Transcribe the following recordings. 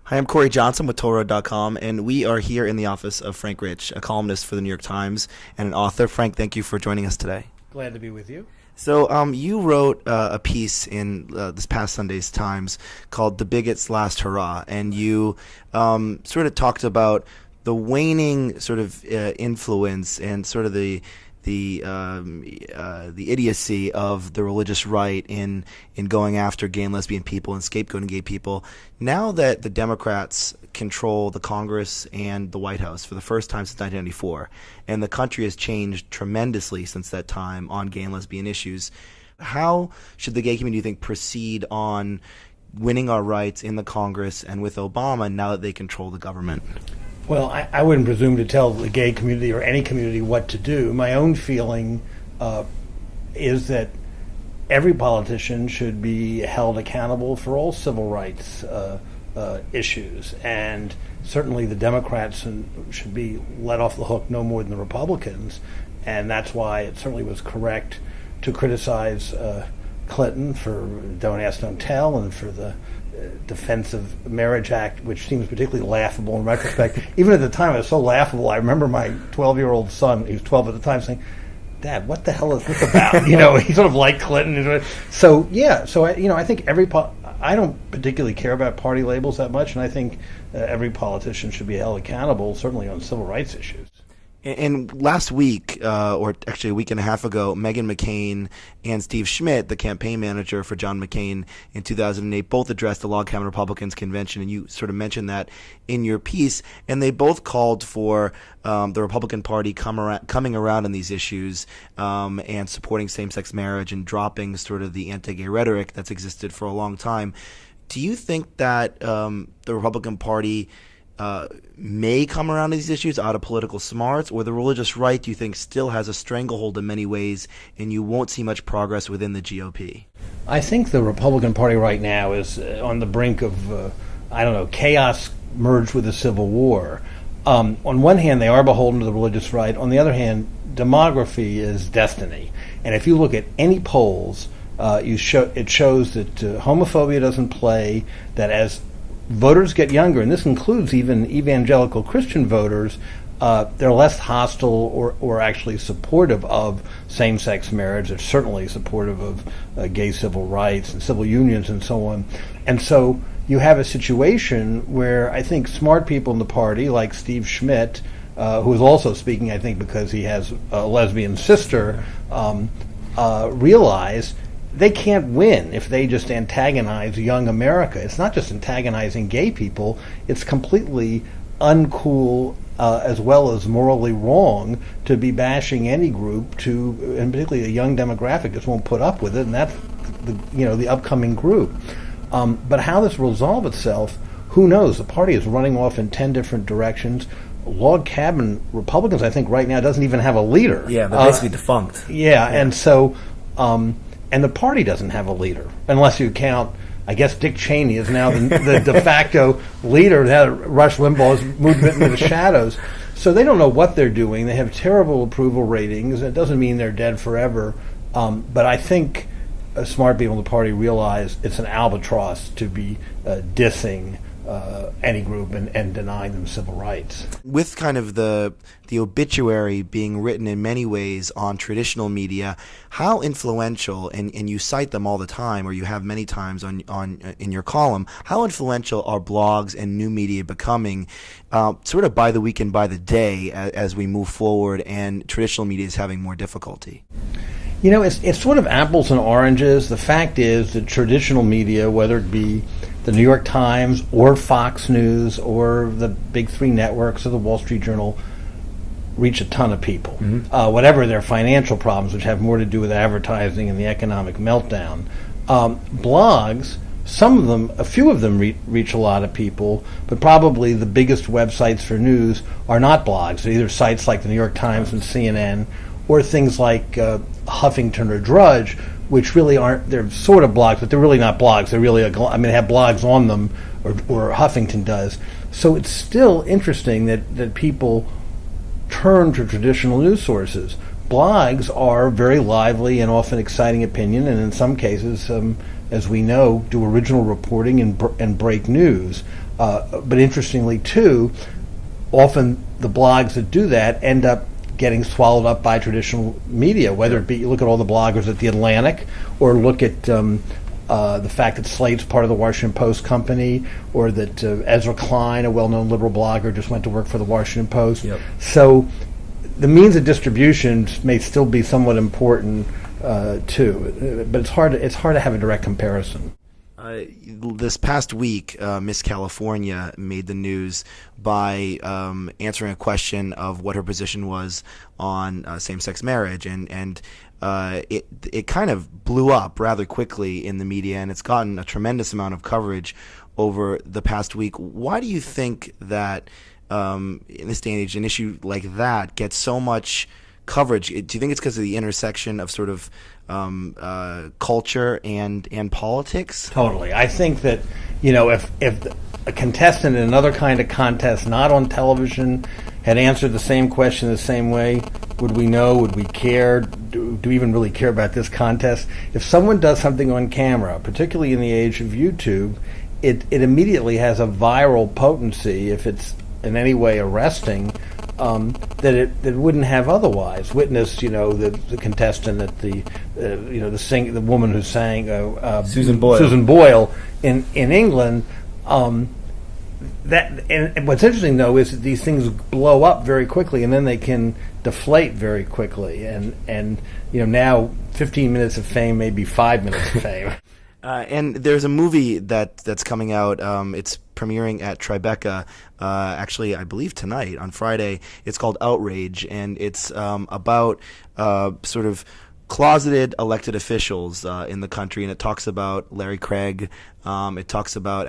Hi, I'm Corey Johnson with Towleroad.com, and we are here in the office of Frank Rich, a columnist for the New York Times and an author. Frank, thank you for joining us today. Glad to be with you. So you wrote a piece in this past Sunday's Times called "The Bigot's Last Hurrah," and you sort of talked about the waning sort of influence and sort of the idiocy of the religious right in going after gay and lesbian people and scapegoating gay people. Now that the Democrats control the Congress and the White House for the first time since 1994, and the country has changed tremendously since that time on gay and lesbian issues, how should the gay community, you think, proceed on winning our rights in the Congress and with Obama now that they control the government? Well, I wouldn't presume to tell the gay community or any community what to do. My own feeling is that every politician should be held accountable for all civil rights issues, and certainly the Democrats should be let off the hook no more than the Republicans, and that's why it certainly was correct to criticize Clinton for Don't Ask, Don't Tell, and for the Defense of Marriage Act, which seems particularly laughable in retrospect. Even at the time, it was so laughable. I remember my 12-year-old son, he was 12 at the time, saying, "Dad, what the hell is this about?" He sort of liked Clinton. So I think I don't particularly care about party labels that much, and I think every politician should be held accountable, certainly on civil rights issues. And last week, or actually a week and a half ago, Meghan McCain and Steve Schmidt, the campaign manager for John McCain in 2008, both addressed the Log Cabin Republicans convention, and you sort of mentioned that in your piece. And they both called for the Republican Party coming around on these issues and supporting same-sex marriage and dropping sort of the anti-gay rhetoric that's existed for a long time. Do you think that the Republican Party may come around to these issues out of political smarts, or the religious right, do you think, still has a stranglehold in many ways and you won't see much progress within the GOP? I think the Republican Party right now is on the brink of, chaos merged with a civil war. On one hand, they are beholden to the religious right. On the other hand, demography is destiny. And if you look at any polls, it shows that homophobia doesn't play, that as voters get younger, and this includes even evangelical Christian voters, they're less hostile or actually supportive of same-sex marriage. They're certainly supportive of gay civil rights and civil unions and so on. And so you have a situation where I think smart people in the party, like Steve Schmidt, who is also speaking, I think, because he has a lesbian sister, realize they can't win if they just antagonize young America. It's not just antagonizing gay people, it's completely uncool as well as morally wrong to be bashing any group, and particularly a young demographic just won't put up with it, and that's the upcoming group. But how this will resolve itself, who knows? The party is running off in 10 different directions. Log Cabin Republicans, I think, right now doesn't even have a leader. Yeah, they're basically defunct. Yeah, and so and the party doesn't have a leader, unless you count, I guess Dick Cheney is now the de facto leader. Rush Limbaugh's movement into the shadows. So they don't know what they're doing. They have terrible approval ratings. It doesn't mean they're dead forever. But I think smart people in the party realize it's an albatross to be dissing any group and denying them civil rights. With kind of the obituary being written in many ways on traditional media, how influential, and you cite them all the time, or you have many times on in your column, how influential are blogs and new media becoming sort of by the week and by the day as we move forward and traditional media is having more difficulty? It's sort of apples and oranges. The fact is that traditional media, whether it be the New York Times or Fox News or the big three networks or the Wall Street Journal, reach a ton of people. Whatever their financial problems, which have more to do with advertising and the economic meltdown. Blogs, a few of them reach a lot of people, but probably the biggest websites for news are not blogs. They're either sites like the New York Times and CNN, or things like Huffington or Drudge, which really aren't, they're sort of blogs, but they're really not blogs. They're really, they have blogs on them, or Huffington does. So it's still interesting that people turn to traditional news sources. Blogs are very lively and often exciting opinion, and in some cases, as we know, do original reporting and break news. But interestingly, too, often the blogs that do that end up getting swallowed up by traditional media, whether it be, you look at all the bloggers at The Atlantic, or look at the fact that Slate's part of the Washington Post company, or that Ezra Klein, a well-known liberal blogger, just went to work for the Washington Post. Yep. So the means of distribution may still be somewhat important too, but it's hard to have a direct comparison. This past week, Miss California made the news by answering a question of what her position was on same-sex marriage, and it kind of blew up rather quickly in the media, and it's gotten a tremendous amount of coverage over the past week. Why do you think that in this day and age, an issue like that gets so much coverage? Do you think it's because of the intersection of sort of culture and politics? Totally. I think that, if a contestant in another kind of contest, not on television, had answered the same question the same way, would we know? Would we care? Do we even really care about this contest? If someone does something on camera, particularly in the age of YouTube, it immediately has a viral potency if it's in any way arresting, that it wouldn't have otherwise. Witness, the contestant at the woman who sang Susan Boyle. Susan Boyle in England. And what's interesting though is that these things blow up very quickly, and then they can deflate very quickly. And now 15 minutes of fame may be 5 minutes of fame. And there's a movie that's coming out. It's premiering at Tribeca, actually, I believe tonight, on Friday. It's called Outrage, and it's about sort of closeted elected officials in the country, and it talks about Larry Craig. It talks about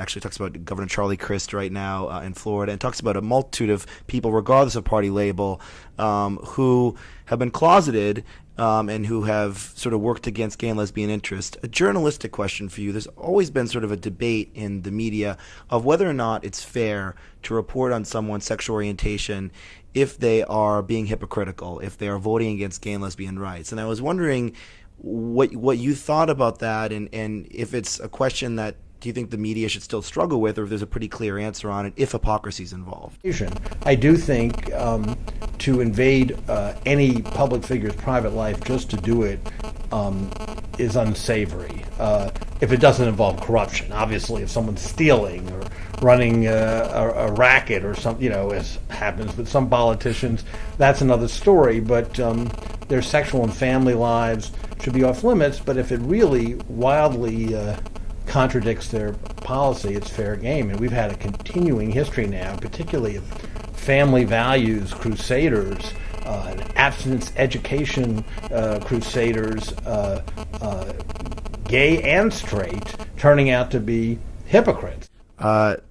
Governor Charlie Crist right now in Florida, and it talks about a multitude of people, regardless of party label, who have been closeted and who have sort of worked against gay and lesbian interests. A journalistic question for you. There's always been sort of a debate in the media of whether or not it's fair to report on someone's sexual orientation if they are being hypocritical, if they are voting against gay and lesbian rights. And I was wondering what you thought about that, and if it's a question that do you think the media should still struggle with, or if there's a pretty clear answer on it if hypocrisy is involved? I do think to invade any public figure's private life just to do it is unsavory. If it doesn't involve corruption, obviously, if someone's stealing or running a racket or something, as happens with some politicians, that's another story. But their sexual and family lives should be off limits. But if it really wildly contradicts their policy, it's fair game. And we've had a continuing history now, particularly of family values crusaders, abstinence education crusaders, gay and straight, turning out to be hypocrites.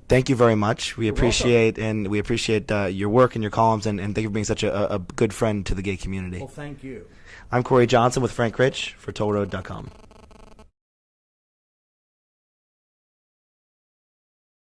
Thank you very much. We appreciate your work and your columns, and thank you for being such a good friend to the gay community. Well, thank you. I'm Corey Johnson with Frank Rich for Towleroad.com.